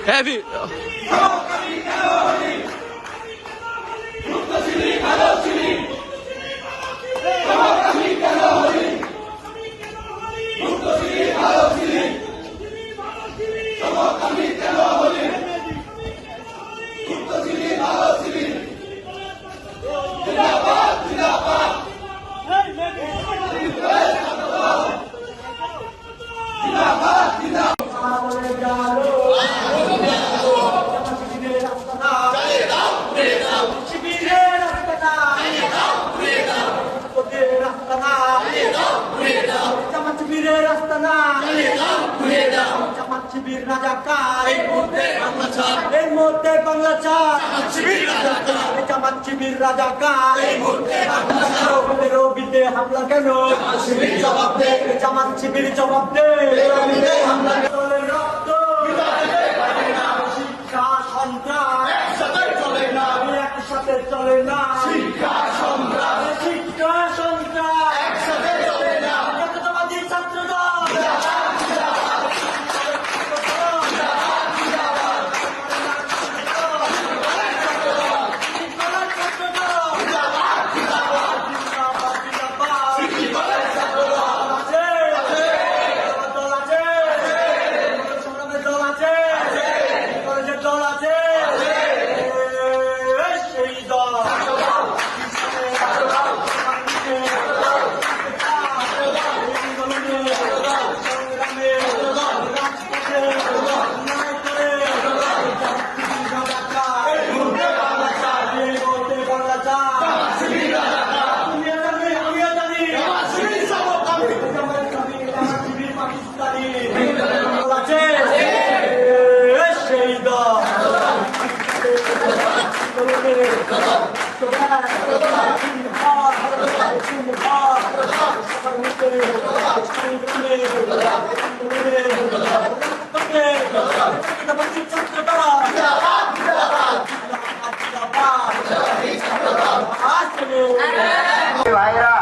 Heavy শিবির রাজাকার এই মুহূর্তে বাংলা চার জামাত শিবির রাজাকার রবিতে হামলা কেন জামাত শিবির জবাব দে রক্ত শিক্ষা সন্ত্রাস একসাথে চলে না একসাথে চলে না শিক্ষা সন্ত্রাস শিক্ষা সন্ত্রাস একসাথে চলে না জাতীয়তাবাদী ছাত্রদল ভাইরা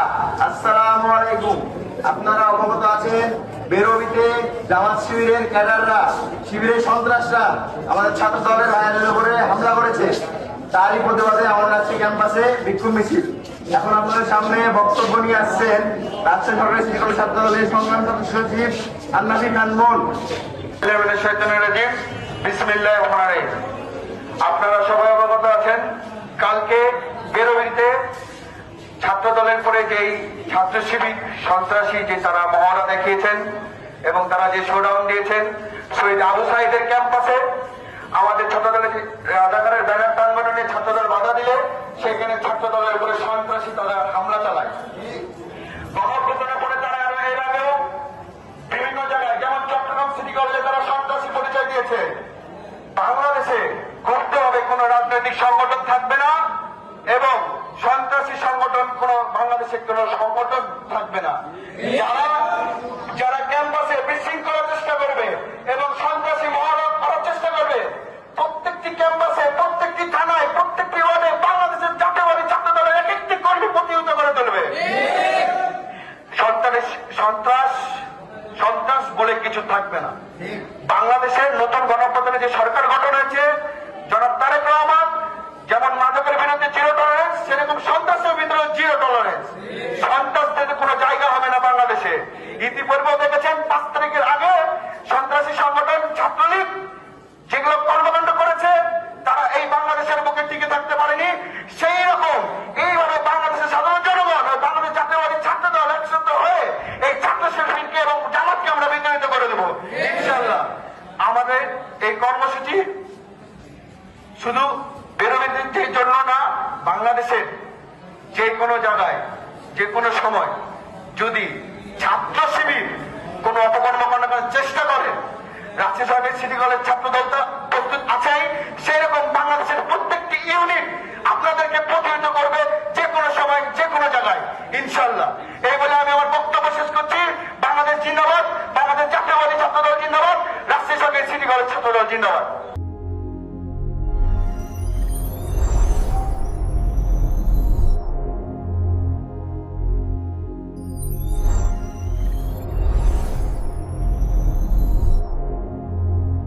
আসসালামু আলাইকুম। আপনারা অবগত আছেন বেরোবিতে জামাত শিবিরের ক্যাডাররা শিবিরের সন্ত্রাসরা আমাদের ছাত্র দলের ভাইদের উপরে হামলা করেছে। তারই প্রতিবাদে আমাদের আজকে ক্যাম্পাসে বিক্ষোভ মিছিল। এখন আপনাদের সামনে বক্তব্য নিয়ে আসছেন রাজশাহী সরকারি সিটি কলেজ ছাত্র দলের সংগ্রাম সচিব আন্নাফি কানমুন। আপনারা সবাই অবগত আছেন কালকে বেরোবিতে ছাত্র দলের পরে যেই ছাত্র শিবির সন্ত্রাসী যে তারা মহড়া দেখিয়েছেন এবং তারা যে শোডাউন দিয়েছেন শহীদ আবু সাইদের ক্যাম্পাসে আমাদের ছাত্র দলের রাজাকারের ব্যানার টাঙ্গানো নিয়ে ছাত্র দল বাধা দিলে সেখানে ছাত্র দলের উপরে সন্ত্রাসী তারা হামলা চালায়। গণঅভ্যুত্থানের পরে তারা এর আগেও বিভিন্ন জায়গায় যেমন চট্টগ্রাম সিটি কলেজে তারা সন্ত্রাসী পরিচয় দিয়েছে। বাংলাদেশে করতে হবে কোন রাজনৈতিক সংগঠন থাকবে না এবং সন্ত্রাসী সংগঠন কোন বাংলাদেশে কোন সংগঠন থাকবে না। যারা ক্যাম্পাসে বিশৃঙ্খলার চেষ্টা করবে এবং সন্ত্রাসী মহড়া করার চেষ্টা করবে প্রত্যেকটি ক্যাম্পাসে প্রত্যেকটি থানায় প্রত্যেকটি ওয়ার্ডে বাংলাদেশের জাতীয়বাদী ছাত্র দলের এক একটি কর্মী প্রতিহত করে তুলবে। সন্ত্রাস বলে কিছু থাকবে না। বাংলাদেশের নতুন গণঅভ্যুত্থানে যে সরকার গঠন হয়েছে জনাব তারেক রহমান যেমন মাদকের বিরুদ্ধে জিরো টলারেন্স সেরকম সন্ত্রাসের বিরুদ্ধে জিরো টলারেন্স। সন্ত্রাসের কোনো জায়গা হবে না বাংলাদেশে। ইতিপূর্বেও দেখেছেন 5 তারিখের আগে সন্ত্রাসী সংগঠন ছাত্রলীগ যেগুলো কর্মকাণ্ড করেছে তারা এই বাংলাদেশের বুকে টিকে থাকতে পারেনি। সেই রকম এইভাবে বাংলাদেশের সাধারণ জনগণ ও বাংলাদেশ জাতীয়বাদী ছাত্র দল একসাথ হয়ে এই ছাত্র শিবিরকে এবং জামাতকে আমরা বিতাড়িত করে দেবো ইনশাআল্লাহ। আমাদের এই কর্মসূচি শুধু বেরোবিদের জন্য না, বাংলাদেশের যে কোনো জায়গায় যে কোনো সময় যদি ছাত্র শিবির কোন অপকর্ম করার চেষ্টা করে রাজশাহী সরকারি সিটি কলেজ ছাত্র দল প্রস্তুত আছেই। সেই রকম বাংলাদেশের প্রত্যেকটি ইউনিট আপনাদেরকে প্রতিহত করবে যে কোনো সময় যে কোনো জায়গায় ইনশাল্লাহ। এই বলে আমি আমার বক্তব্য শেষ করছি। বাংলাদেশ জিন্দাবাদ, বাংলাদেশ জাতীয়বাদী ছাত্র দল জিন্দাবাদ, রাজশাহী সরকারি সিটি কলেজ ছাত্র দল জিন্দাবাদ।